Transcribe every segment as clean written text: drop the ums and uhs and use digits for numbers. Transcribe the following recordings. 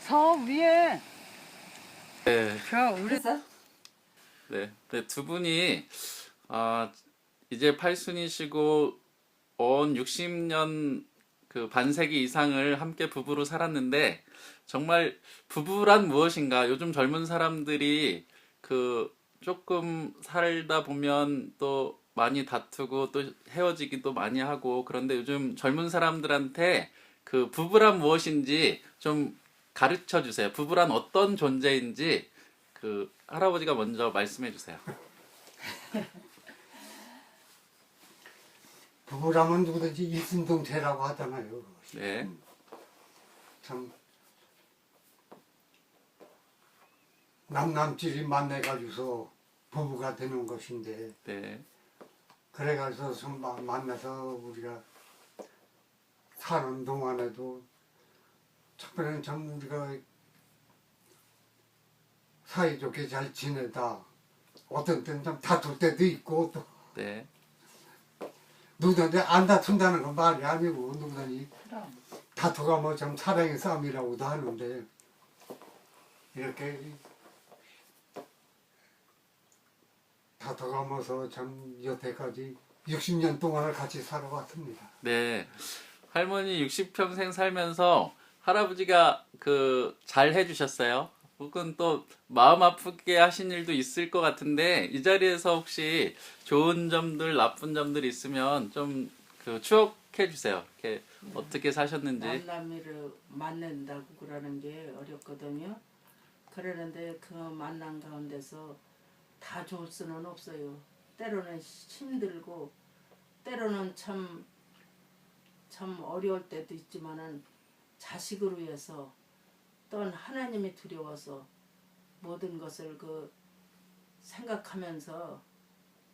서 위에 네, 저 우리 네, 두 분이 이제 팔순이시고 온 60년 그 반세기 이상을 함께 부부로 살았는데 정말 부부란 무엇인가? 요즘 젊은 사람들이 그 조금 살다 보면 또 많이 다투고 또 헤어지기도 많이 하고 그런데 요즘 젊은 사람들한테 그 부부란 무엇인지 좀 가르쳐 주세요. 부부란 어떤 존재인지 그 할아버지가 먼저 말씀해 주세요. 부부라면 누구든지 일심동체라고 하잖아요. 네, 참 남남끼리 만나가지고서 부부가 되는 것인데 네, 그래가지고 좀 만나서 우리가 사는 동안에도 첫번에는 참 우리가 사이좋게 잘 지내다 어떤 때는 좀 다툴 때도 있고 또 네, 누구든지 안 다툰다는 건 말이 아니고 누구든지 다투가 뭐 좀 사랑의 싸움이라고도 하는데 이렇게 다투가면서 참 여태까지 60년 동안을 같이 살아왔습니다. 네. 할머니 60평생 살면서 할아버지가 그 잘 해주셨어요? 혹은 또 마음 아프게 하신 일도 있을 것 같은데 이 자리에서 혹시 좋은 점들, 나쁜 점들 있으면 좀 그 추억해 주세요. 이렇게 어떻게 사셨는지. 만남이를 만난다고 그러는 게 어렵거든요. 그러는데 그 만남 가운데서 다 좋을 수는 없어요. 때로는 힘들고 때로는 참 어려울 때도 있지만은 자식을 위해서 또는 하나님이 두려워서 모든 것을 그 생각하면서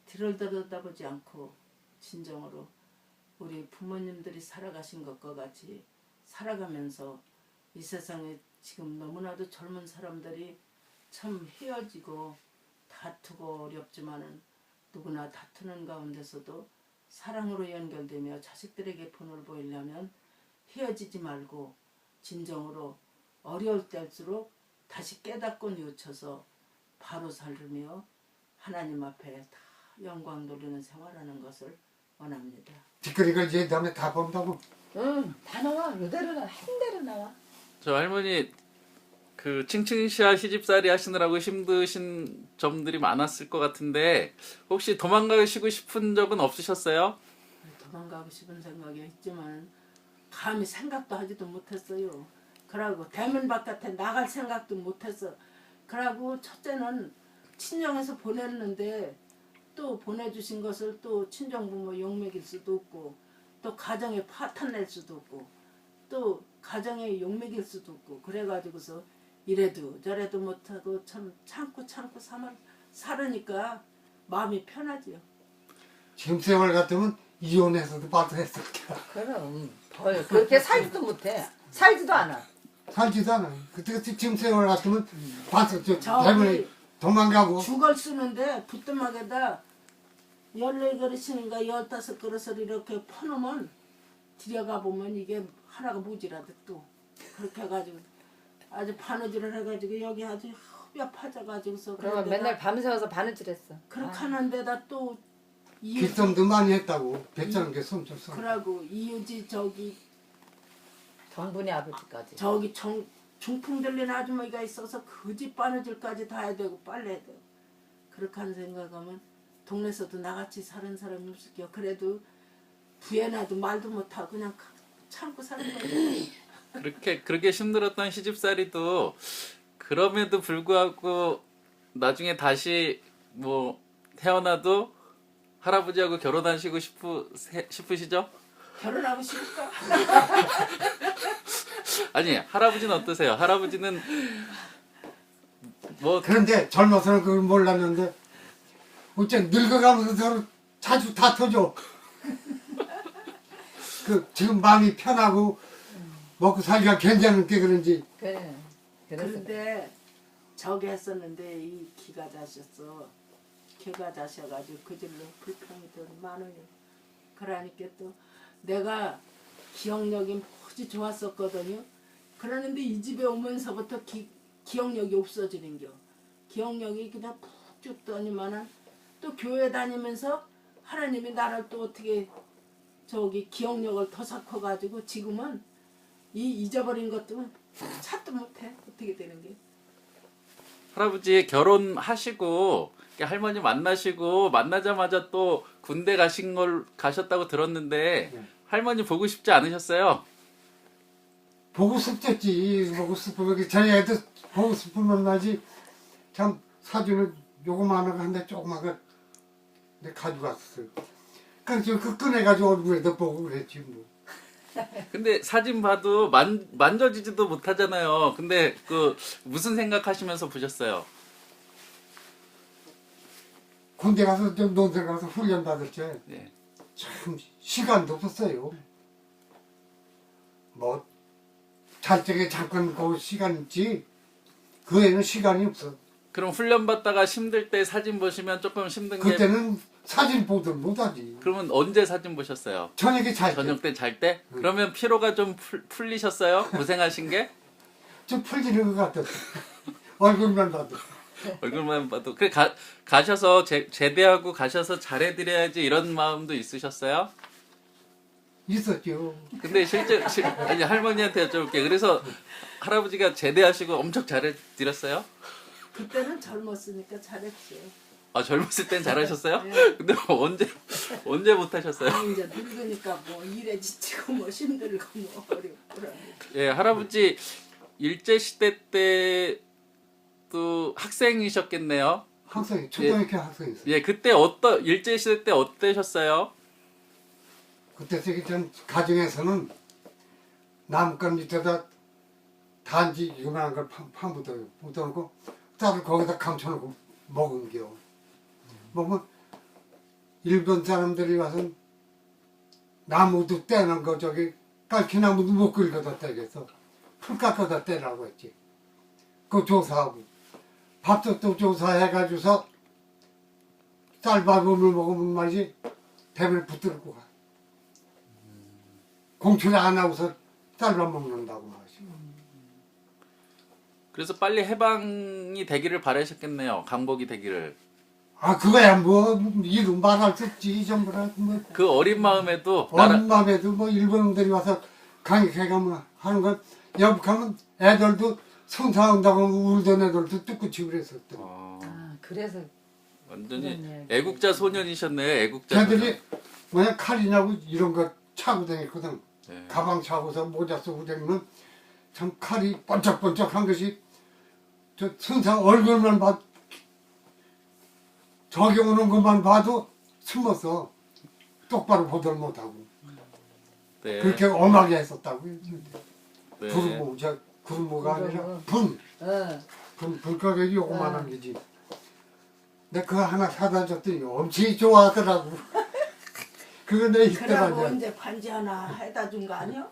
뒤를 들여다보지 않고 진정으로 우리 부모님들이 살아가신 것과 같이 살아가면서 이 세상에 지금 너무나도 젊은 사람들이 참 헤어지고 다투고 어렵지만은 누구나 다투는 가운데서도 사랑으로 연결되며 자식들에게 본을 보이려면 헤어지지 말고 진정으로 어려울 때일수록 다시 깨닫고 뉘우쳐서 바로 살며 하나님 앞에 다 영광 돌리는 생활하는 것을 원합니다. 뒷거리가 이제 다음에 다 본다고. 응, 다 나와. 이대로 나와. 한 대로 나와. 저 할머니 그 칭칭시아 시집살이 하시느라고 힘드신 점들이 많았을 것 같은데 혹시 도망가시고 싶은 적은 없으셨어요? 도망가고 싶은 생각이 있지만 감히 생각도 하지도 못했어요. 그러고 대문 바깥에 나갈 생각도 못했어. 그러고 첫째는 친정에서 보냈는데 또 보내주신 것을 또 친정부모 욕먹일 수도 없고 또 가정에 파탄 낼 수도 없고 또 가정에 욕먹일 수도 없고 그래가지고서 이래도 저래도 못하고 참 참고 살으니까 마음이 편하지요. 지금 세월 같으면 이혼해서도 봐도 했을 거야. 그럼 덜 그렇게 살지도 못해. 살지도 않아. 살지도 않아. 그때 지금 세월 같으면 봐서 저기 대문에 도망가고. 죽을 쓰는데 부뚜막에다 14그릇인가 15그릇을 이렇게 퍼놓으면 들여가 보면 이게 하나가 모자라도 또 그렇게 해가지고 아주 바느질을 해가지고 여기 아주 뼈 파져가지고서 그러면 맨날 밤새워서 바느질했어. 그렇게 하는 데다 또 빚좀도 많이 했다고. 빚자는 게 손줬어. 그러고 이유지 정분이 아버지까지. 저기 중풍 들린 아주머니가 있어서 그 집 바느질까지 다 해야 되고 빨래해야 되고 그렇게 하는 생각하면 동네에서도 나같이 사는 사람이 없을게요. 그래도 부해놔도 말도 못하고 그냥 참고 사는 거죠. 그렇게 힘들었던 시집살이도 그럼에도 불구하고 나중에 다시 뭐 태어나도 할아버지하고 결혼하시고 싶으시죠? 결혼하고 싶을까? 아니 할아버지는 어떠세요? 할아버지는 뭐 그런데 젊어서는 그걸 몰랐는데 어째 늙어가면서 서로 자주 다퉈줘. 지금 마음이 편하고 먹고 살기가 괜찮은 게 그런지. 그래. 그런데 저기 했었는데 이 기가 자셨어. 기가 자셔가지고 그 질로 불평이 더 많아요. 그러니까 또 내가 기억력이 무지 좋았었거든요. 그러는데 이 집에 오면서부터 기억력이 없어지는 겨. 기억력이 그냥 푹 죽더니만은 또 교회 다니면서 하나님이 나를 또 어떻게 기억력을 더삭혀가지고 지금은 이 잊어버린 것도 찾도 못해. 어떻게 되는 게. 할아버지 결혼하시고 할머니 만나시고 만나자마자 또 군대 가셨다고 들었는데 네. 할머니 보고 싶지 않으셨어요? 보고 싶겠지. 보고 싶으면 저희 애들 보고 싶으면 나지. 참 사진을 요거만한 거 한데 조그만 거 내가 가져갔어요. 그래서 그 꺼내가지고 얼굴에도 보고 그랬지 뭐. 근데 사진 봐도 만져지지도 못하잖아요. 근데 그 무슨 생각하시면서 보셨어요? 군대 가서 좀 논생 가서 훈련 받을 때 네. 참 시간도 없었어요. 뭐 잘 적에 잠깐 그 시간 있지. 그 애는 시간이 없어. 그럼 훈련 받다가 힘들 때 사진 보시면 조금 힘든 게 그때는 사진 보들 못하지. 그러면 언제 사진 보셨어요? 저녁에 잘 때. 저녁 때 잘 때? 그러면 피로가 좀 풀리셨어요? 고생하신 게? 좀 풀리는 것 같았어. 얼굴만 봐도. 얼굴만 봐도 그래 가셔서 제대하고 가셔서 잘해드려야지 이런 마음도 있으셨어요? 있었죠. 근데 아니 할머니한테 여쭤볼게. 그래서 할아버지가 제대하시고 엄청 잘해드렸어요? 그때는 젊었으니까 잘했죠. 아 젊었을 땐 잘하셨어요? 네. 근데 언제 못하셨어요? 아, 이제 늙으니까 뭐 일에 지치고 뭐 힘들고 뭐 어렵더라. 예, 할아버지 일제 시대 때도 학생이셨겠네요. 학생, 초등학교 학생이었어요. 예, 그때 일제 시대 때 어떠셨어요? 그때 저기 전 가정에서는 나뭇가지 밑에다 단지 이만한 걸 파묻어요. 묻어놓고 딸을 거기다 감춰놓고 먹은겨. 먹으면 일본 사람들이 와서 나무도 떼는 거 저기 깔키나무도 못 긁어다 떼겠어. 풀 깎아다 떼라고 했지. 그거 조사하고 밥도 또 조사해가지고서 쌀밥을 먹으면 말이지 배를 붙들고 가. 공출 안 하고서 쌀밥 먹는다고 말이지. 그래서 빨리 해방이 되기를 바라셨겠네요. 강복이 되기를. 아 그거야 뭐 이름 말할 수 없지 전부 다뭐 그 어린 마음에도 어린 마음에도 뭐 일본인들이 와서 강력해가면 하는 건 여북하면 애들도 손사온다고 울던 애들도 뚝구치고 그랬었대. 아, 그래서 완전히 그런 이야기. 애국자 소년이셨네요. 애국자 소년. 걔들이 뭐냐 칼이냐고 이런 거 차고 다녔거든. 네. 가방 차고서 모자 쓰고 다니면 참 칼이 번쩍번쩍한 것이 저 선사 얼굴만 봐 저기 오는 것만 봐도 숨어서 똑바로 보들 못하고 네. 그렇게 엄하게 했었다고. 네. 구르모 저 구르모가 아니라 어. 불가격이 요만한 게지. 근데 그거 하나 사다 줬더니 엄청 좋아하더라고. 그거 내 그러고 있더라고. 이제 반지 하나 해다 준 거 아니야?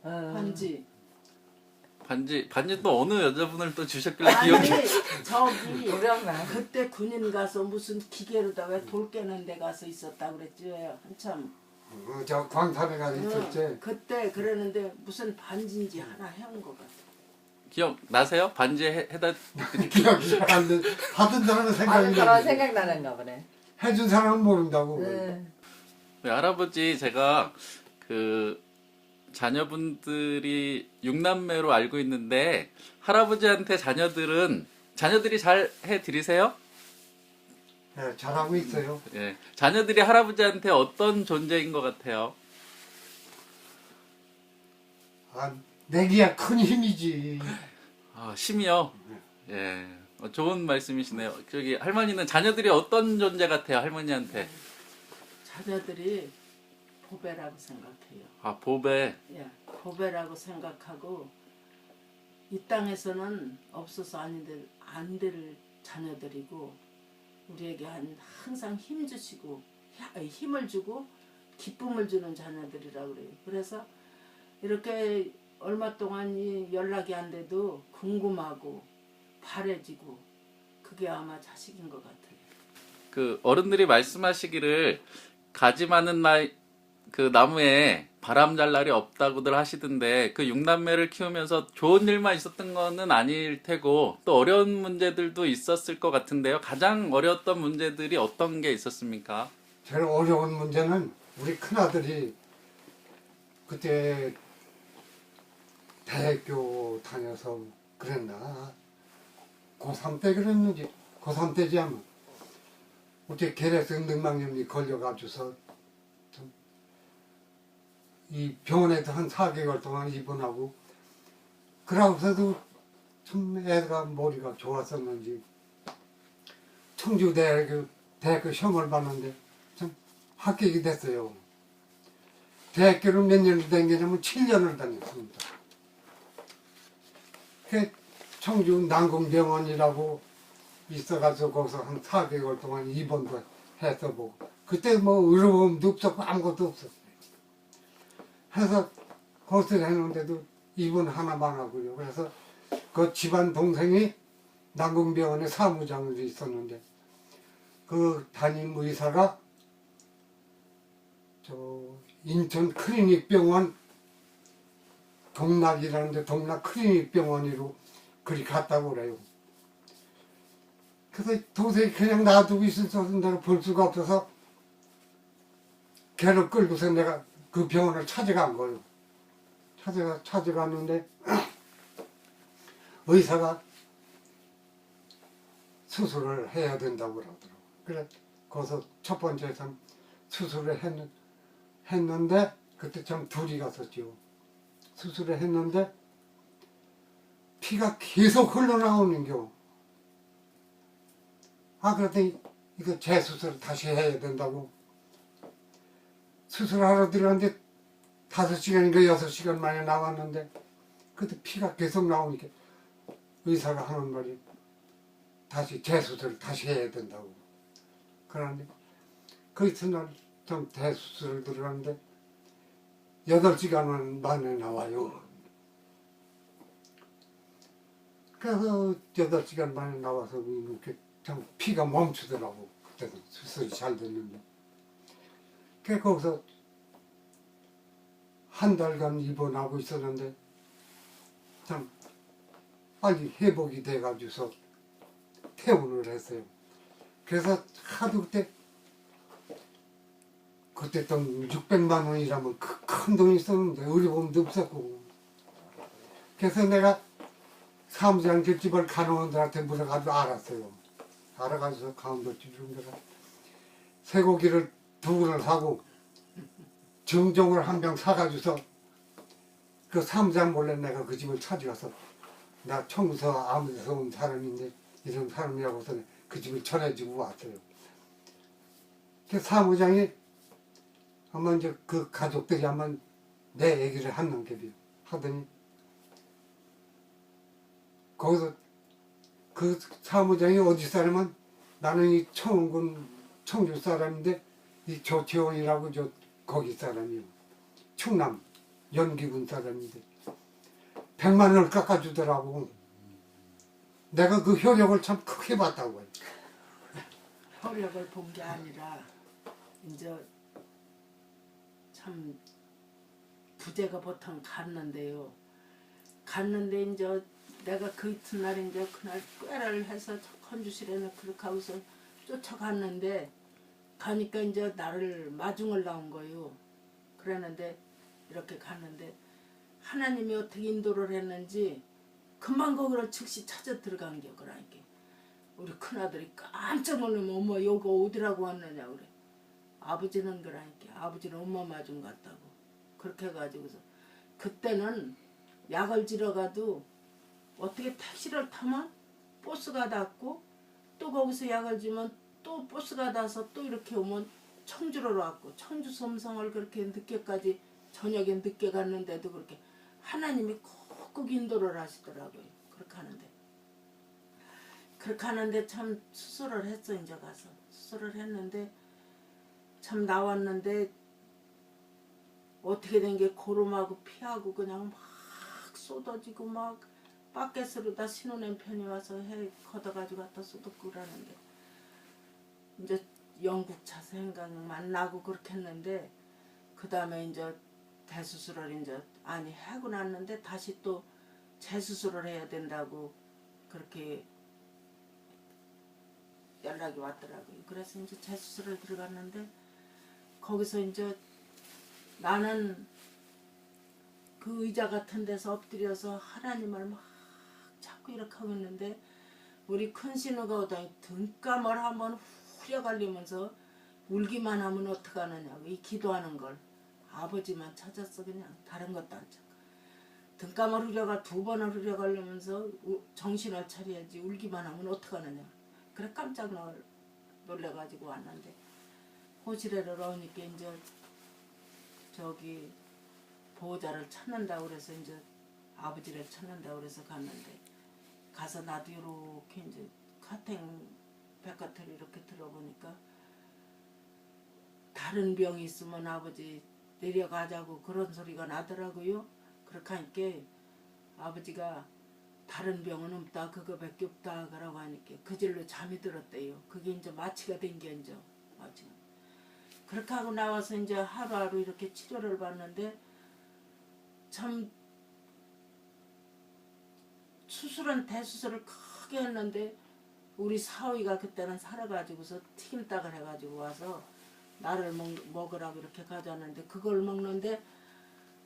반지. 반지 또 어느 여자분을 또 주셨길래 아니 기억이 저기 우량나. 그때 군인 가서 무슨 기계로다 왜 돌 깨는 데 가서 있었다 그랬지 한참. 저 광산에 가서 있었지. 그때 그러는데 무슨 반지인지 하나 해온 것 같아. 기억 나세요? 반지 해다 기억이 잘 안 나. 받은 사람은 생각이 아는 사람 나지. 생각나는가 보네. 해준 사람은 모른다고. 네. 네, 할아버지 제가 그 자녀분들이 6남매로 알고 있는데 할아버지한테 자녀들이 잘 해드리세요? 네, 잘하고 있어요. 예, 자녀들이 할아버지한테 어떤 존재인 것 같아요? 아, 내기야 큰 힘이지. 아, 힘이요? 예, 좋은 말씀이시네요. 저기 할머니는 자녀들이 어떤 존재 같아요? 할머니한테. 자녀들이 보배라고 생각해요. 아, 보배. 예, 보배라고 생각하고 이 땅에서는 없어서 안 될 자녀들이고 우리에게 항상 힘 주시고 힘을 주고 기쁨을 주는 자녀들이라고 그래요. 그래서 이렇게 얼마 동안 연락이 안 돼도 궁금하고 바래지고 그게 아마 자식인 것 같아요. 그 어른들이 말씀하시기를 가지 많은 나이 그 나무에 바람 잘 날이 없다고들 하시던데 그 6남매를 키우면서 좋은 일만 있었던 거는 아닐 테고 또 어려운 문제들도 있었을 것 같은데요. 가장 어려웠던 문제들이 어떤 게 있었습니까? 제일 어려운 문제는 우리 큰아들이 그때 대학교 다녀서 그랬나 고3 때 그랬는지 고3 때지 아마 어떻게 계략성 늑막염이 걸려가지고서 이 병원에도 한 4개월 동안 입원하고 그러고서도 참 애가 머리가 좋았었는지 대학교 시험을 봤는데 참 합격이 됐어요. 대학교를 몇 년을 다니냐면 7년을 다녔습니다. 그 청주 난공병원이라고 있어가지고 거기서 한 4개월 동안 입원도 해서 보고 그때 뭐 의료보험도 없었고 아무것도 없었어요. 해서 거기서 했는데도 입원 하나만 하고요. 그래서 그 집안 동생이 난공병원에 사무장으로 있었는데 그 담임 의사가 저 인천 클리닉병원 동락이라는데 동락 클리닉병원으로 그리 갔다고 그래요. 그래서 도저히 그냥 놔두고 있어서 내가 볼 수가 없어서 걔를 끌고서 내가 그 병원을 찾아간 거예요. 찾아갔는데 의사가 수술을 해야 된다고 그러더라고요. 그래 거기서 첫 번째 참 수술을 했는데 그때 참 둘이 갔었죠. 수술을 했는데 피가 계속 흘러나오는겨. 그랬더니 이거 재수술을 다시 해야 된다고. 수술하러 들어갔는데 5시간인가 6시간 만에 나왔는데 그때 피가 계속 나오니까 의사가 하는 말이 다시 재수술을 다시 해야 된다고. 그런데 그 이튿날 좀 대수술을 들어갔는데 8시간 만에 나와요. 그래서 8시간 만에 나와서 이렇게 참 피가 멈추더라고. 그때도 수술이 잘 됐는데. 그래서 거기서 한 달간 입원하고 있었는데 참 빨리 회복이 돼가지고서 퇴원을 했어요. 그래서 하도 그때 돈 600만 원이라면 큰 돈이 있었는데 의료보험도 없었고 그래서 내가 사무장 집을 간호원들한테 물어가지고 알았어요. 알아가지고 간호원집으로 내가 쇠고기를 2근을 사고 정종을 한 병 사가지고서 그 사무장 몰래 내가 그 집을 찾아가서 나 청서 아무 데서 온 사람인데 이런 사람이라고서 그 집을 전해주고 왔어요. 그 사무장이 한번 이제 그 가족들이 한번 내 얘기를 하는 게 하더니 거기서 그 사무장이 어디 사람은 나는 이 청운군 청주 사람인데 이 조태원이라고 저 거기 사람이요. 충남 연기군 사람인데 100만 원을 깎아주더라고. 내가 그 효력을 참 크게 봤다고 해요. 효력을 본 게 아니라 이제 참 부재가 보통 갔는데요. 갔는데 이제 내가 그 이튿날 이제 그날 꾀를 해서 건주실에는 그렇게 하고서 쫓아갔는데 가니까 이제 나를 마중을 나온 거예요. 그랬는데 이렇게 갔는데 하나님이 어떻게 인도를 했는지 금방 거기를 즉시 찾아 들어간 겨. 그러니까 우리 큰아들이 깜짝 놀라면 엄마 여기 어디라고 왔느냐 그래. 아버지는 그러니까 아버지는 엄마 마중 갔다고. 그렇게 해가지고서 그때는 약을 지러 가도 어떻게 택시를 타면 버스가 닿고 또 거기서 약을 주면 또 버스가 닿아서 또 이렇게 오면 청주로 왔고 청주 섬성을 그렇게 늦게까지 저녁에 늦게 갔는데도 그렇게 하나님이 콕콕 인도를 하시더라고요. 그렇게 하는데 참 수술을 했어. 이제 가서 수술을 했는데 참 나왔는데 어떻게 된 게 고름하고 피하고 그냥 막 쏟아지고 막 바켓으로 다 신혼의 편이 와서 해 걷어가지고 갖다 쏟았고 그러는데 이제 영국차 생각만 나고 그렇게 했는데 그 다음에 이제 대수술을 이제 아니 하고 났는데 다시 또 재수술을 해야 된다고 그렇게 연락이 왔더라고요. 그래서 이제 재수술을 들어갔는데 거기서 이제 나는 그 의자 같은 데서 엎드려서 하나님을 막 자꾸 이렇게 하고 있는데 우리 큰 신우가 오더니 등감을 한번 후려갈리면서 울기만 하면 어떡하느냐고 이 기도하는 걸 아버지만 찾았어. 그냥 다른 것도 안 찾고 등감을 후려가 2번을 후려갈리면서 정신을 차려야지 울기만 하면 어떡하느냐. 그래 깜짝 놀래가지고 왔는데 호실에를 오니까 이제 저기 보호자를 찾는다고 그래서 이제 아버지를 찾는다고 그래서 갔는데 가서 나도 이렇게 이제 카탱 백과터를 이렇게 들어보니까 다른 병이 있으면 아버지 내려가자고 그런 소리가 나더라고요. 그렇게 하니까 아버지가 다른 병은 없다 그거밖에 없다 그러고 하니까 그 질로 잠이 들었대요. 그게 이제 마취가 된 게 이제 마취가. 그렇게 하고 나와서 이제 하루하루 이렇게 치료를 받는데 참 수술은 대수술을 크게 했는데 우리 사위가 그때는 살아가지고서 튀김닭을 해가지고 와서 나를 먹으라고 이렇게 가져왔는데 그걸 먹는데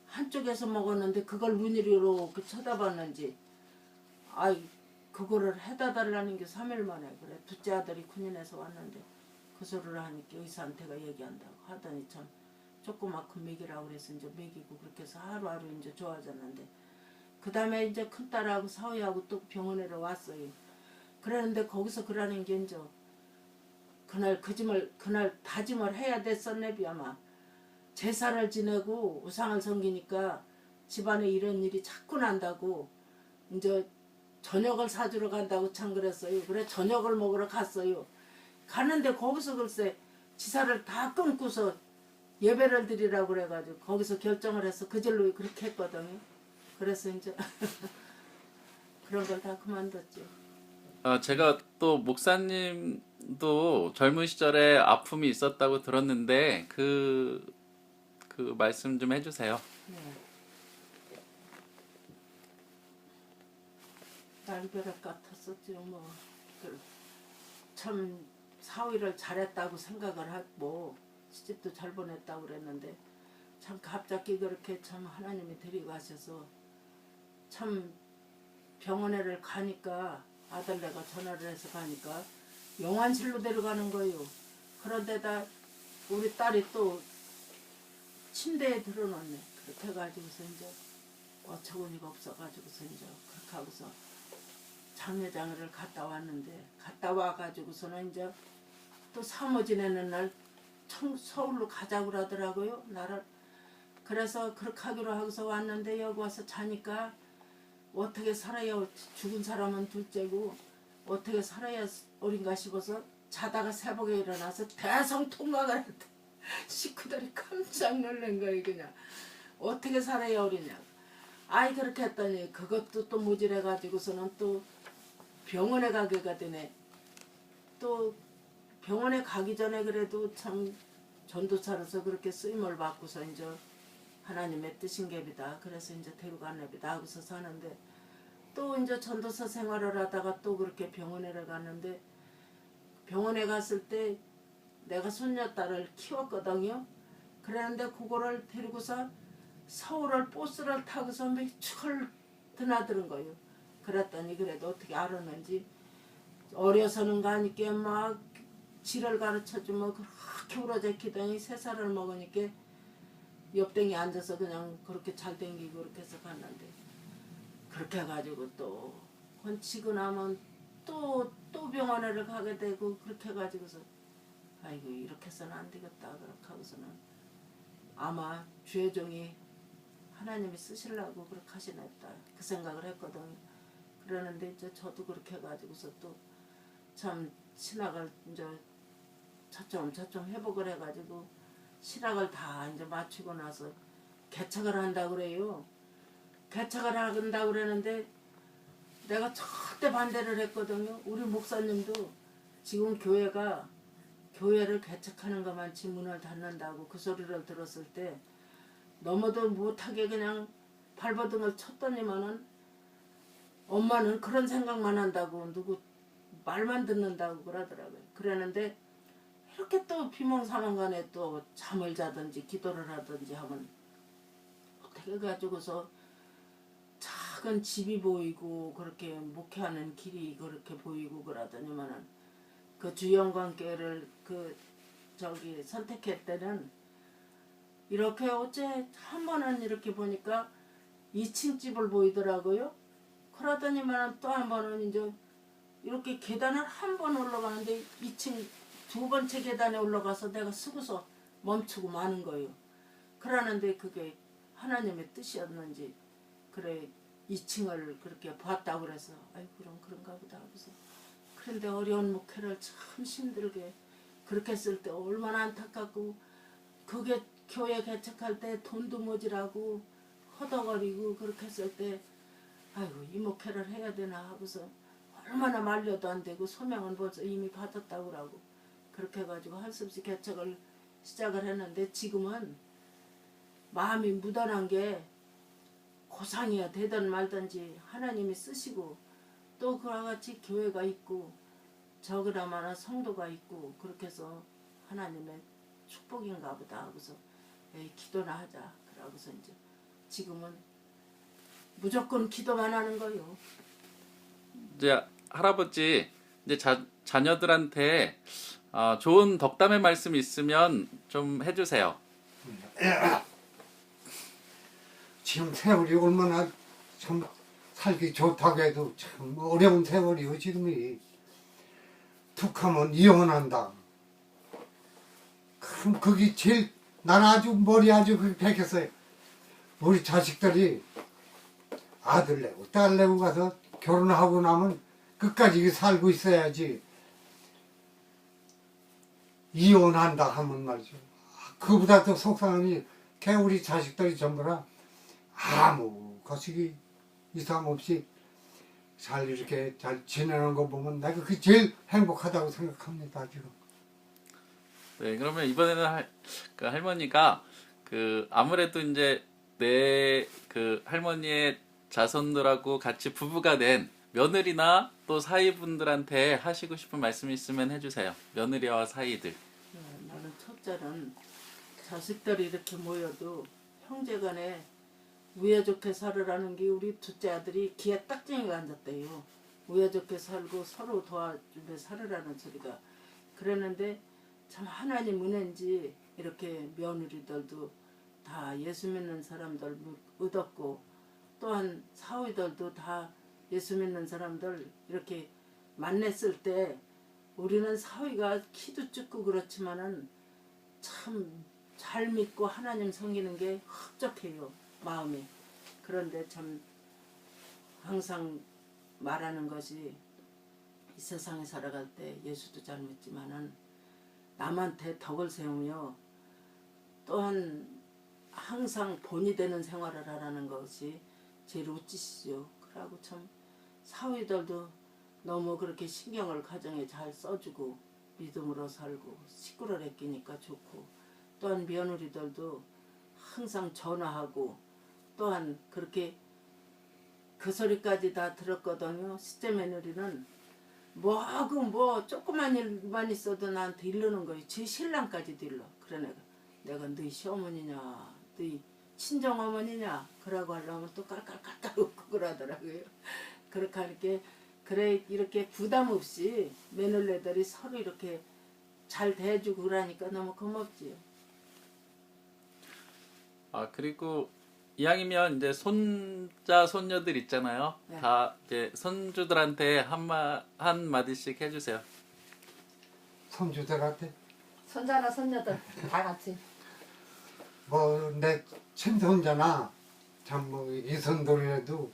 한쪽에서 먹었는데 그걸 눈으로 이렇게 쳐다봤는지 아이 그거를 해다 달라는 게 3일 만에 그래. 둘째 아들이 군인에서 왔는데 그 소리를 하니까 의사한테가 얘기한다고 하더니 참 조그맣게 먹이라고 그래서 이제 먹이고 그렇게 해서 하루하루 이제 좋아졌는데 그 다음에 이제 큰딸하고 사위하고 또 병원에로 왔어요. 그러는데 거기서 그러는 게 이제 그날 다짐을 해야 됐었네 아마. 제사를 지내고 우상을 섬기니까 집안에 이런 일이 자꾸 난다고 이제 저녁을 사주러 간다고 참 그랬어요. 그래 저녁을 먹으러 갔어요. 가는데 거기서 글쎄 지사를 다 끊고서 예배를 드리라고 그래가지고 거기서 결정을 해서 그 절로 그렇게 했거든요. 그래서 이제 그런 걸 다 그만뒀죠. 제가 또 목사님도 젊은 시절에 아픔이 있었다고 들었는데 그 말씀 좀 해주세요. 네. 날벼락 같았었죠. 뭐 참 사위를 잘했다고 생각을 하고 시집도 잘 보냈다고 그랬는데 참 갑자기 그렇게 참 하나님이 데리고 가셔서 참 병원에를 가니까 아들네가 전화를 해서 가니까 영안실로 데려가는 거예요. 그런데다 우리 딸이 또 침대에 들어놓네. 그렇게 해가지고서 이제 어처구니가 없어가지고서 이제 그렇게 하고서 장례장을 갔다 왔는데 갔다 와가지고서는 이제 또 사모 지내는 날 서울로 가자고 그러더라고요. 나를. 그래서 그렇게 하기로 하고서 왔는데 여기 와서 자니까 어떻게 살아야 죽은 사람은 둘째고 어떻게 살아야 어린가 싶어서 자다가 새벽에 일어나서 대성통곡을 했대. 식구들이 깜짝 놀란 거예요. 그냥 어떻게 살아야 어리냐. 아이 그렇게 했더니 그것도 또 모질해가지고서는 또 병원에 가게가 되네. 또 병원에 가기 전에 그래도 참 전도사로서 그렇게 쓰임을 받고서 이제 하나님의 뜻인 갭이다. 그래서 이제 데려간 랩이다 하고서 사는데 또 이제 전도사 생활을 하다가 또 그렇게 병원에를 갔는데 병원에 갔을 때 내가 손녀딸을 키웠거든요. 그랬는데 그거를 데리고서 서울을 버스를 타고서 며칠 드나드는 거예요. 그랬더니 그래도 어떻게 알았는지 어려서는 가니까 막 지를 가르쳐주면 그렇게 울어제키더니 3살을 먹으니까 옆댕이 앉아서 그냥 그렇게 잘 댕기고 그렇게 해서 갔는데 그렇게 해가지고 또 건치고 나면 또 병원에를 가게 되고 그렇게 해가지고서 아이고 이렇게 해서는 안 되겠다 그렇게 하고서는 아마 주혜종이 하나님이 쓰시려고 그렇게 하시겠다 그 생각을 했거든요. 그러는데 이제 저도 그렇게 해가지고서 또 참 신학을 이제 차츰 회복을 해가지고 신학을 다 이제 마치고 나서 개척을 한다고 그래요. 개척을 한다고 그러는데 내가 절대 반대를 했거든요. 우리 목사님도 지금 교회가 교회를 개척하는 것만치 문을 닫는다고 그 소리를 들었을 때 넘어도 못하게 그냥 발버둥을 쳤더니만은 엄마는 그런 생각만 한다고 누구 말만 듣는다고 그러더라고요. 그러는데 이렇게 또 비몽사몽간에 또 잠을 자든지 기도를 하든지 하면 어떻게 가지고서 작은 집이 보이고 그렇게 목회하는 길이 그렇게 보이고 그러더니만은 그 주영관계를 선택할 때는 이렇게 어째 한 번은 이렇게 보니까 2층 집을 보이더라고요. 그러더니만 또 한 번은 이제 이렇게 계단을 한 번 올라가는데 2층 두 번째 계단에 올라가서 내가 쓰고서 멈추고 마는 거예요. 그러는데 그게 하나님의 뜻이었는지 그래 2층을 그렇게 봤다고 그래서 아이 그럼 그런가 보다 하고서 그런데 어려운 목회를 참 힘들게 그렇게 했을 때 얼마나 안타깝고 그게 교회 개척할 때 돈도 모자라고 허덕거리고 그렇게 했을 때 아이고 이 목회를 해야 되나 하고서 얼마나 말려도 안 되고 소명은 벌써 이미 받았다고 그러고 그렇게 해가지고 할 수 없이 개척을 시작을 했는데 지금은 마음이 묻어난 게 고상이야 되든 말든지 하나님이 쓰시고 또 그와 같이 교회가 있고 저그나마나 성도가 있고 그렇게 해서 하나님의 축복인가 보다 하고서 에이, 기도나 하자 그러고서 이제 지금은 무조건 기도만 하는 거요. 이제 할아버지 이제 자녀들한테 좋은 덕담의 말씀 있으면 좀 해주세요. 지금 세월이 얼마나 참 살기 좋다고 해도 참 어려운 세월이요 지금이. 툭하면 이혼한다. 그럼 그게 제일 난 아주 머리 아주 그게 백했어요. 우리 자식들이 아들 내고 딸 내고 가서 결혼하고 나면 끝까지 살고 있어야지. 이혼한다 하면 말이죠. 그보다 더 속상하니 걔 우리 자식들이 전부라 아무 거시기 이상 없이 잘 이렇게 잘 지내는 거 보면 내가 그게 제일 행복하다고 생각합니다 지금. 네, 그러면 이번에는 그 할머니가 아무래도 이제 내 그 할머니의 자손들하고 같이 부부가 된 며느리나 또 사위분들한테 하시고 싶은 말씀 있으면 해주세요. 며느리와 사위들. 나는 첫째는 자식들이 이렇게 모여도 형제간에 우애 좋게 살으라는 게 우리 둘째 아들이 귀에 딱쟁이가 앉았대요. 우애 좋게 살고 서로 도와주며 살으라는 소리가. 그랬는데 참 하나님 은혜인지 이렇게 며느리들도 다 예수 믿는 사람들 얻었고 또한 사위들도 다 예수 믿는 사람들 이렇게 만났을 때 우리는 사위가 키도 작고 그렇지만은 참 잘 믿고 하나님 섬기는 게 흡족해요 마음이. 그런데 참 항상 말하는 것이 이 세상에 살아갈 때 예수도 잘 믿지만은 남한테 덕을 세우며 또한 항상 본이 되는 생활을 하라는 것이 제일 우찌시죠. 그러고 참 사위들도 너무 그렇게 신경을 가정에 잘 써주고 믿음으로 살고 식구를 아끼니까 좋고 또한 며느리들도 항상 전화하고 또한 그렇게 그 소리까지 다 들었거든요. 셋째 며느리는 뭐하고 뭐 조그만 일만 있어도 나한테 이르는 거예요. 제 신랑까지도 일러. 그래 내가 너희 시어머니냐 너희 친정어머니냐 그러고 하려면 또 깔깔깔깔 웃고 그러더라고요. 그렇게 하니까 그래 이렇게 부담 없이 며느리들이 서로 이렇게 잘 대해주고 그러니까 너무 고맙지요. 그리고 이왕이면 이제 손자 손녀들 있잖아요. 네. 다 이제 손주들한테 한 마디씩 해주세요. 손주들한테 손자나 손녀들 다 같이. 뭐 내 친손자나 참 뭐 이손들이라도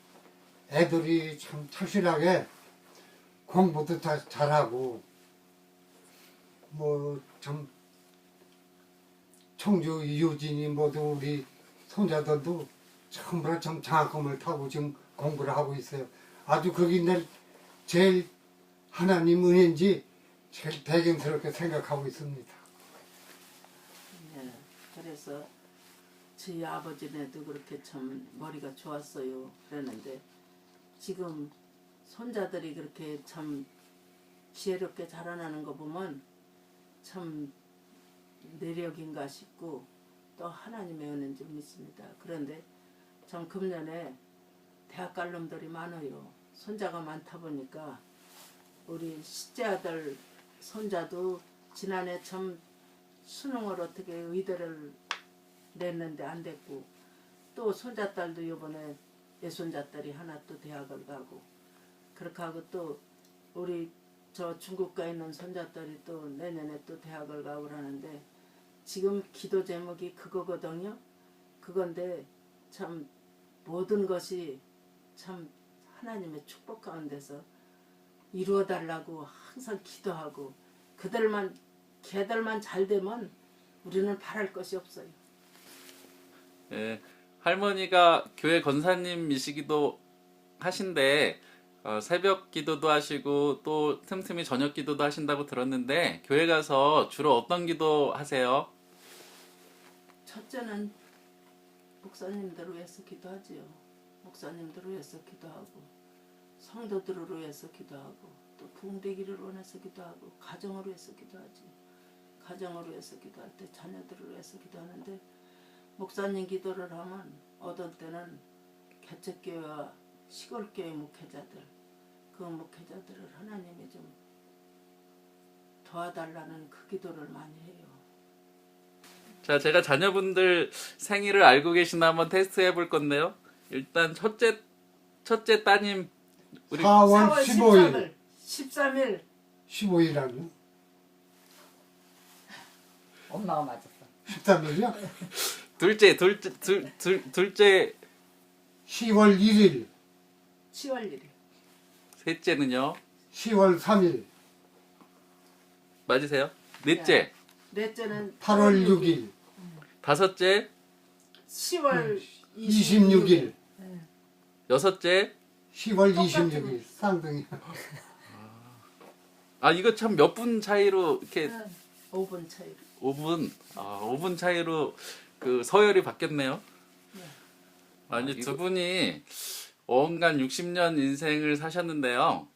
애들이 참 착실하게 공부도 다 잘하고 뭐 참 청주 이효진이 모두 우리 손자들도 전부 참 장학금을 타고 지금 공부를 하고 있어요. 아주 그게 내 제일 하나님 은혜인지 제일 배경스럽게 생각하고 있습니다. 네, 그래서 저희 아버지네도 그렇게 참 머리가 좋았어요. 그랬는데 지금 손자들이 그렇게 참 지혜롭게 자라나는 거 보면 참 내력인가 싶고 또 하나님의 은혜인 줄 믿습니다. 그런데 참 금년에 대학 갈 놈들이 많아요. 손자가 많다 보니까 우리 셋째 아들 손자도 지난해 참 수능을 어떻게 의대를 냈는데 안 됐고 또 손자딸도 이번에 내 손자딸이 하나 또 대학을 가고 그렇게 하고 또 우리 저 중국 가 있는 손자딸이 또 내년에 또 대학을 가고 그러는데 지금 기도 제목이 그거거든요. 그건데 참 모든 것이 참 하나님의 축복 가운데서 이루어달라고 항상 기도하고 걔들만 잘 되면 우리는 바랄 것이 없어요. 예, 할머니가 교회 권사님이시기도 하신데 새벽 기도도 하시고 또 틈틈이 저녁 기도도 하신다고 들었는데 교회 가서 주로 어떤 기도 하세요? 첫째는 목사님들을 위해서 기도하지요. 목사님들을 위해서 기도하고 성도들을 위해서 기도하고 또 부흥되기를 원해서 기도하고 가정을 위해서 기도하지. 가정을 위해서 기도할 때 자녀들을 위해서 기도하는데 목사님 기도를 하면 어떤 때는 개척교회와 시골교회 목회자들 그 목회자들을 하나님이 좀 도와달라는 그 기도를 많이 해요. 자, 제가 자녀분들 생일을 알고 계시나 한번 테스트 해볼 건데요. 일단 첫째 따님 우리 4월 4월 15일 13일 15일 엄마가 맞았어. 13일이요? 둘째 10월 1일 10월 1일 셋째는요. 10월 3일 맞으세요? 넷째, 넷째는 8월 6일 다섯째, 10월 26일 여섯째. 10월 똑같은 26일 쌍둥이 아, 이거 참 몇 분 차이로 이렇게 5분 차이로 5분 차이로 그 서열이 바뀌었네요. 아니 두 분이 어언간 60년 인생을 사셨는데요.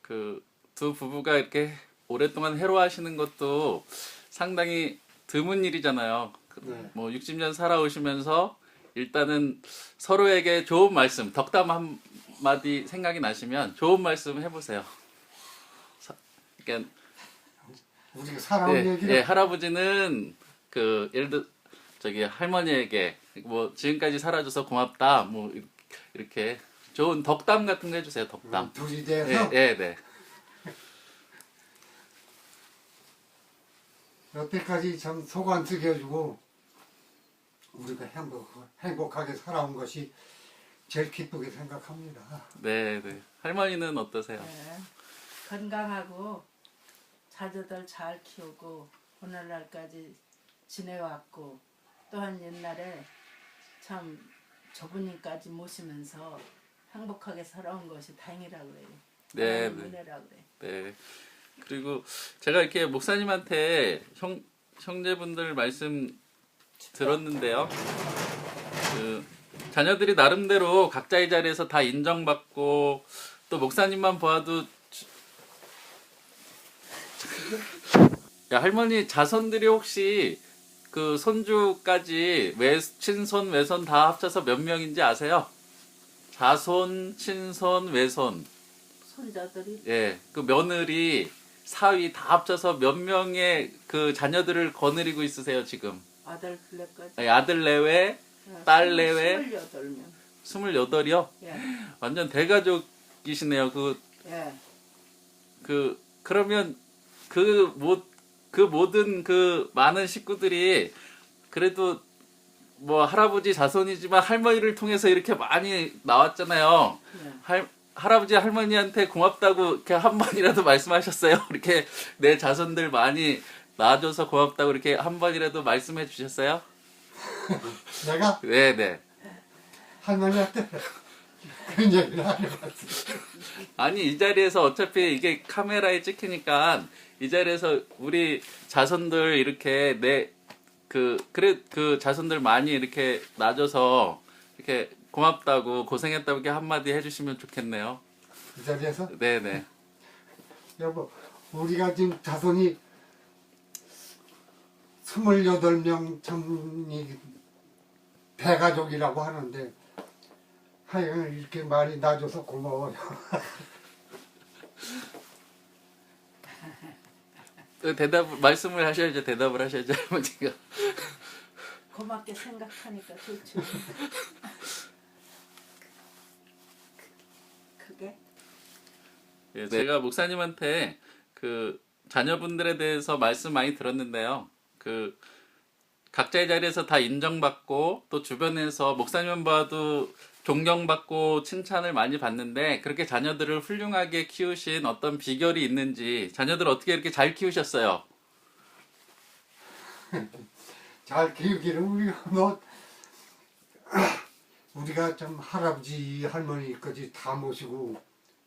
그 두 부부가 이렇게 오랫동안 해로하시는 것도 상당히 드문 일이잖아요. 네. 뭐 60년 살아오시면서 일단은 서로에게 좋은 말씀, 덕담 한 마디 생각이 나시면 좋은 말씀 해보세요. 그러니까 우리가 살아온 얘기를 예, 할아버지는 그 예를 들어 저기 할머니에게 뭐 지금까지 살아줘서 고맙다 뭐 이렇게 좋은 덕담 같은 거 해주세요. 덕담. 둘이 예, 돼서 예, 네. 여태까지 참 속 안 쓰겨주고 우리가 행복하게 살아온 것이 제일 기쁘게 생각합니다. 네, 네. 할머니는 어떠세요? 네. 건강하고 자녀들 잘 키우고 오늘날까지 지내왔고 또한 옛날에 참 조부님까지 모시면서 행복하게 살아온 것이 다행이라고 그래요. 네, 하나님 네. 은혜라고 그래. 네. 그리고 제가 이렇게 목사님한테 형제분들 말씀 들었는데요. 그 자녀들이 나름대로 각자의 자리에서 다 인정받고 또 목사님만 보아도 야, 할머니 자손들이 혹시 그 손주까지 친손 외손 다 합쳐서 몇 명인지 아세요? 자손, 친손, 외손. 손자들이 예, 그 며느리, 사위 다 합쳐서 몇 명의 그 자녀들을 거느리고 있으세요 지금? 아들 둘레까지 아니, 아들 내외, 딸 내외 28명. 28이요? 예. 완전 대가족이시네요. 예. 그러면 그 모든 그 많은 식구들이 그래도 뭐 할아버지 자손이지만 할머니를 통해서 이렇게 많이 나왔잖아요. 예. 할아버지 할머니한테 고맙다고 이렇게 한 번이라도 말씀하셨어요? 이렇게 내 자손들 많이 낳아줘서 고맙다고 이렇게 한 번이라도 말씀해 주셨어요? 내가 네네. 할머니한테 그런 얘기를 하려고 아니 이 자리에서 어차피 이게 카메라에 찍히니까 이 자리에서 우리 자손들 이렇게 그 자손들 많이 이렇게 놔줘서 이렇게 고맙다고 고생했다고 이렇게 한마디 해주시면 좋겠네요. 이 자리에서 네네. 여보, 우리가 지금 자손이 28명 참이 대가족이라고 하는데 하여간 이렇게 많이 놔줘서 고마워요. 말씀을 하셔야죠. 대답을 하셔야죠. 할머니가. 고맙게 생각하니까 좋죠. 그게 예, 제가 목사님한테 그 자녀분들에 대해서 말씀 많이 들었는데요. 그 각자의 자리에서 다 인정받고 또 주변에서 목사님 봐도 존경받고 칭찬을 많이 받는데 그렇게 자녀들을 훌륭하게 키우신 어떤 비결이 있는지 자녀들 어떻게 이렇게 잘 키우셨어요? 잘 키우기를 우리가 참 할아버지 할머니까지 다 모시고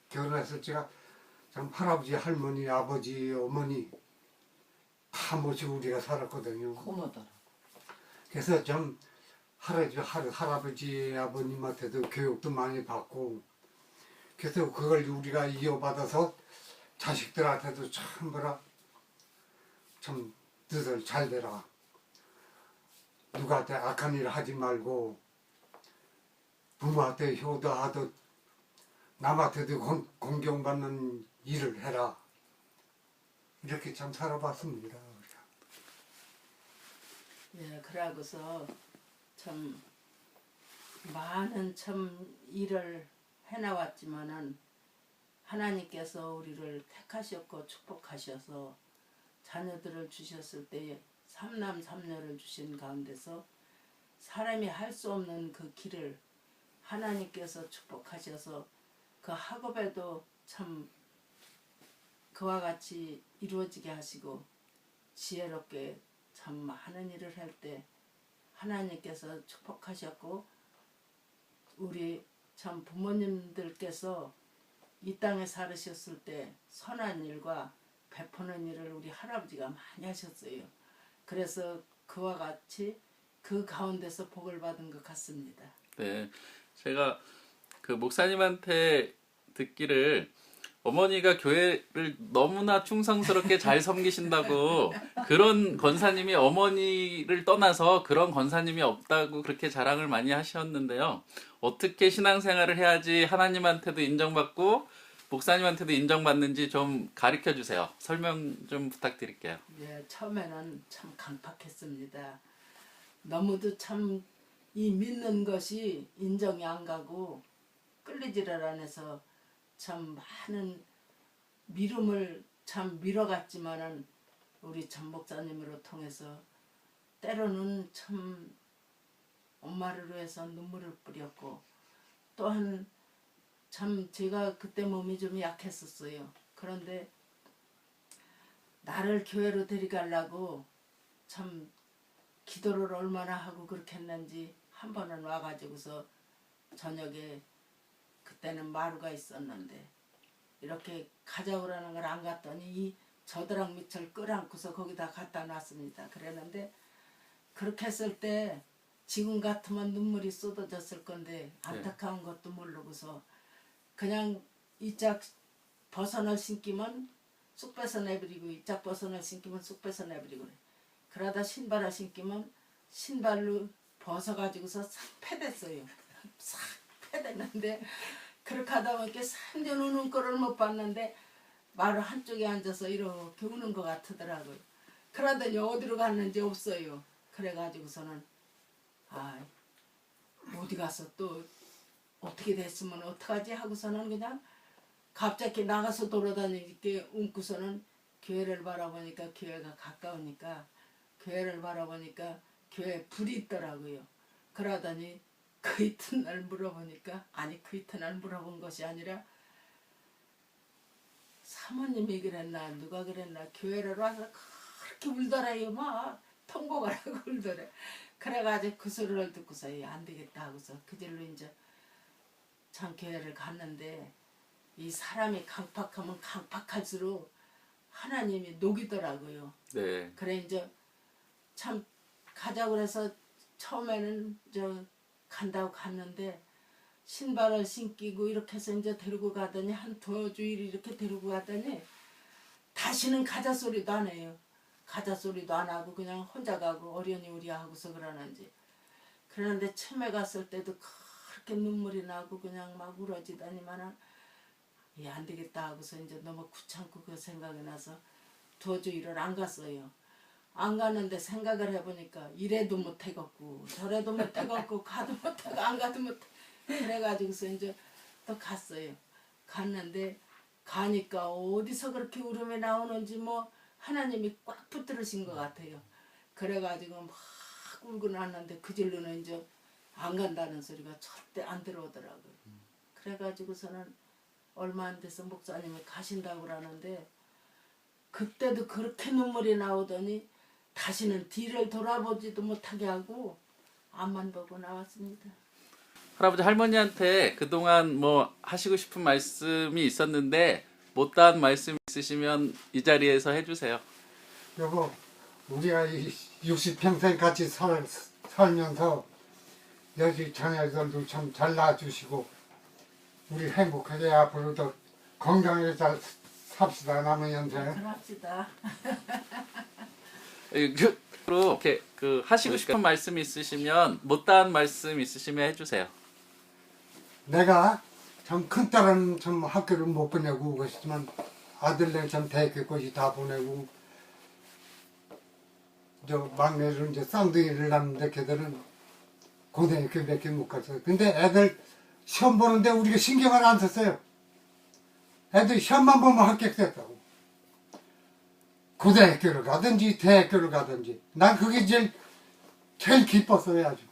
결혼했을 때가 참 할아버지 할머니 아버지 어머니 다 모시고 우리가 살았거든요. 고모더라. 그래서 좀 할아버지 아버님한테도 교육도 많이 받고 그래서 그걸 우리가 이어받아서 자식들한테도 참 참 너희들 잘 되라. 누구한테 악한 일 하지 말고 부모한테 효도하듯 남한테도 공경받는 일을 해라. 이렇게 참 살아봤습니다. 예, 그러고서 참 많은 참 일을 해나왔지만은 하나님께서 우리를 택하셨고 축복하셔서 자녀들을 주셨을 때에 삼남 삼녀를 주신 가운데서 사람이 할 수 없는 그 길을 하나님께서 축복하셔서 그 학업에도 참 그와 같이 이루어지게 하시고 지혜롭게 참 많은 일을 할 때 하나님께서 축복하셨고 우리 참 부모님들께서 이 땅에 살으셨을 때 선한 일과 베푸는 일을 우리 할아버지가 많이 하셨어요. 그래서 그와 같이 그 가운데서 복을 받은 것 같습니다. 네, 제가 그 목사님한테 듣기를 어머니가 교회를 너무나 충성스럽게 잘 섬기신다고 그런 권사님이 어머니를 떠나서 그런 권사님이 없다고 그렇게 자랑을 많이 하셨는데요. 어떻게 신앙생활을 해야지 하나님한테도 인정받고 목사님한테도 인정받는지 좀 가르쳐 주세요. 설명 좀 부탁드릴게요. 예, 처음에는 참 강팍했습니다. 너무도 참 이 믿는 것이 인정이 안 가고 끌리지를 않아서 참 많은 미움을 참 밀어갔지만은 우리 전 목사님으로 통해서 때로는 참 엄마를 위해서 눈물을 뿌렸고 또한 참 제가 그때 몸이 좀 약했었어요. 그런데 나를 교회로 데려가려고 참 기도를 얼마나 하고 그렇게 했는지 한 번은 와가지고서 저녁에 그때는 마루가 있었는데 이렇게 가져오라는 걸 안 갔더니 이 저드락 밑을 끌안고서 거기다 갖다 놨습니다. 그랬는데 그렇게 했을 때 지금 같으면 눈물이 쏟아졌을 건데 안타까운 것도 모르고서 그냥 이짝 벗어날 신기면 쑥 뺏어내버리고 이짝 벗어날 신기면 쑥 뺏어내버리고 그래. 그러다 신발을 신기면 신발로 벗어가지고서 싹 패댔어요. 싹 패댔는데 그렇게 하다 보니까 산전 우는 꼴을 못 봤는데 마루 한쪽에 앉아서 이렇게 우는 것 같더라고요. 그러더니 어디로 갔는지 없어요. 그래가지고서는 어디 가서 또 어떻게 됐으면 어떡하지 하고서는 그냥 갑자기 나가서 돌아다니게 웃고서는 교회를 바라보니까 교회가 가까우니까 교회를 바라보니까 교회에 불이 있더라고요. 그러더니 그 이튿날 물어보니까 그 이튿날 물어본 것이 아니라 사모님이 그랬나 누가 그랬나 교회를 와서 그렇게 울더래요. 막 통곡을 하고 울더래. 그래가지고 그 소리를 듣고서 안 되겠다 하고서 그 길로 이제 참 교회를 갔는데 이 사람이 강팍하면 강팍할수록 하나님이 녹이더라고요. 네. 그래 이제 참 가자고 그래서 처음에는 간다고 갔는데 신발을 신기고 이렇게 해서 이제 데리고 가더니 한 2주일 이렇게 데리고 가더니 다시는 가자 소리도 안 해요. 가자 소리도 안 하고 그냥 혼자 가고 어련히 우리 하고서 그러는지. 그런데 처음에 갔을 때도 그렇게 눈물이 나고 그냥 막 울어지더니만은 안 되겠다 하고서 이제 너무 귀찮고 그 생각이 나서 2주일을 안 갔어요. 안 갔는데 생각을 해보니까 이래도 못해갖고 저래도 못해갖고 가도 못하고 안 가도 못해. 그래가지고서 이제 또 갔어요. 갔는데 가니까 어디서 그렇게 울음이 나오는지 뭐 하나님이 꽉 붙들으신 것 같아요. 그래가지고 막 울고 났는데 그 질로는 이제 안 간다는 소리가 절대 안 들어오더라고요. 그래가지고서는 얼마 안 돼서 목사님이 가신다고 그러는데 그때도 그렇게 눈물이 나오더니 다시는 뒤를 돌아보지도 못하게 하고 앞만 보고 나왔습니다. 할아버지 할머니한테 그동안 뭐 하시고 싶은 말씀이 있었는데 못다한 말씀 있으시면 이 자리에서 해주세요. 여보, 우리가 60평생 같이 살면서 여기 자녀들도 참 잘 낳아주시고 우리 행복하게 앞으로도 건강하게 잘 삽시다. 남은 연생. 그럽시다. 이렇게 하시고 싶은 말씀 있으시면 못다한 말씀 있으시면 해주세요. 내가 참 큰딸은 참 학교를 못 보내고 그렇지만 아들네 참 대학교까지 다 보내고 저 막내를 이제 쌍둥이를 낳는데 걔들은 고등학교 몇 개 못 갔어요. 근데 애들 시험 보는데 우리가 신경을 안 썼어요. 애들 시험만 보면 합격됐다고. 고등학교를 가든지 대학교를 가든지 난 그게 제일 기뻤어요. 아주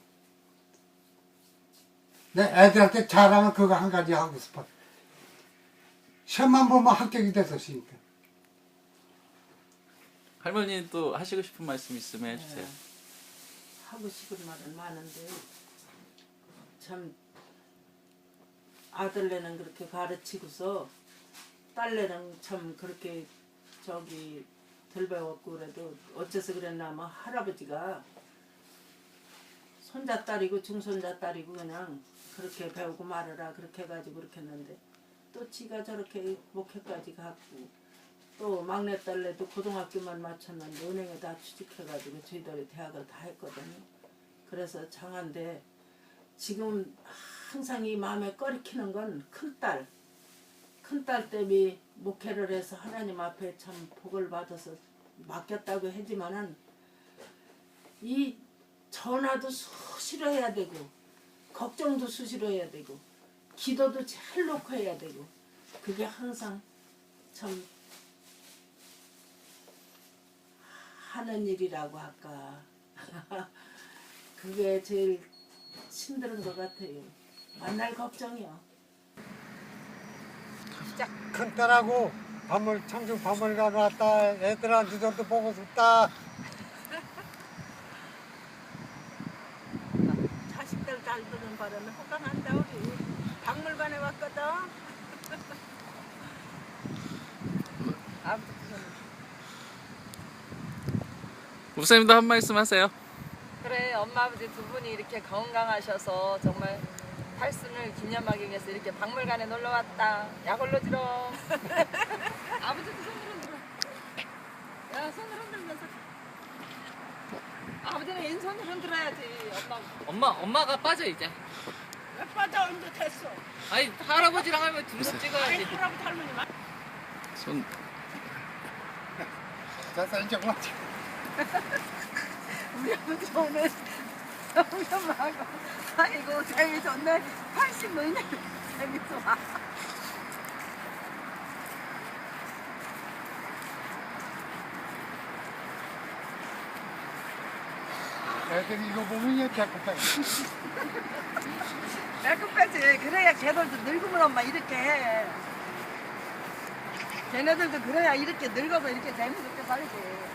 내 애들한테 자랑을 그거 한 가지 하고 싶어. 시험만 보면 합격이 됐었으니까. 할머니 또 하시고 싶은 말씀 있으면 해주세요. 하고 싶은 말은 많은데 참 아들네는 그렇게 가르치고서 딸네는 참 그렇게 덜 배웠고 그래도 어째서 그랬나 하면 할아버지가 손자딸이고 중손자딸이고 그냥 그렇게 배우고 말으라 그렇게 해가지고 그렇게 했는데 또 지가 저렇게 목회까지 갔고 또 막내딸내도 고등학교만 마쳤는데 은행에 다 취직해가지고 저희들이 대학을 다 했거든요. 그래서 장한데 지금 항상 이 마음에 꺼리키는 건 큰딸 때문에 목회를 해서 하나님 앞에 참 복을 받아서 맡겼다고 하지만은 이 전화도 수시로 해야 되고 걱정도 수시로 해야 되고 기도도 잘 놓고 해야 되고 그게 항상 참 하는 일이라고 할까. 그게 제일 힘든 것 같아요. 만날 걱정이요. 큰딸하고 청주 박물관 갔다 애들한테도 보고 싶다. 자식들 잘 드는 바람에 호강한다 우리. 박물관에 왔거든. 목사님도 한 말씀 하세요. 그래, 엄마 아버지 두 분이 이렇게 건강하셔서 정말 팔순을 기념하기 위해서 이렇게 박물관에 놀러 왔다. 약 올려주러. 아버지도 손을 흔들어. 야, 손을 흔들면서. 아버지는 왼손을 흔들어야지. 엄마가 빠져 이제. 왜 빠져 언제 됐어? 아니 할아버지랑 하면 둘이서 찍어야지. 할아버지 할머니 말. 손 자, 이제 왔지. 우리 아버지 오늘 엄마하고 아이고 재미좋네. 80 노인네 재미좋아. 애들이 이거 보면 얘 배고파지. 배고파지. 그래야 걔들도 늙으면 엄마 이렇게 해. 걔네들도 그래야 이렇게 늙어서 이렇게 재미있게 살지.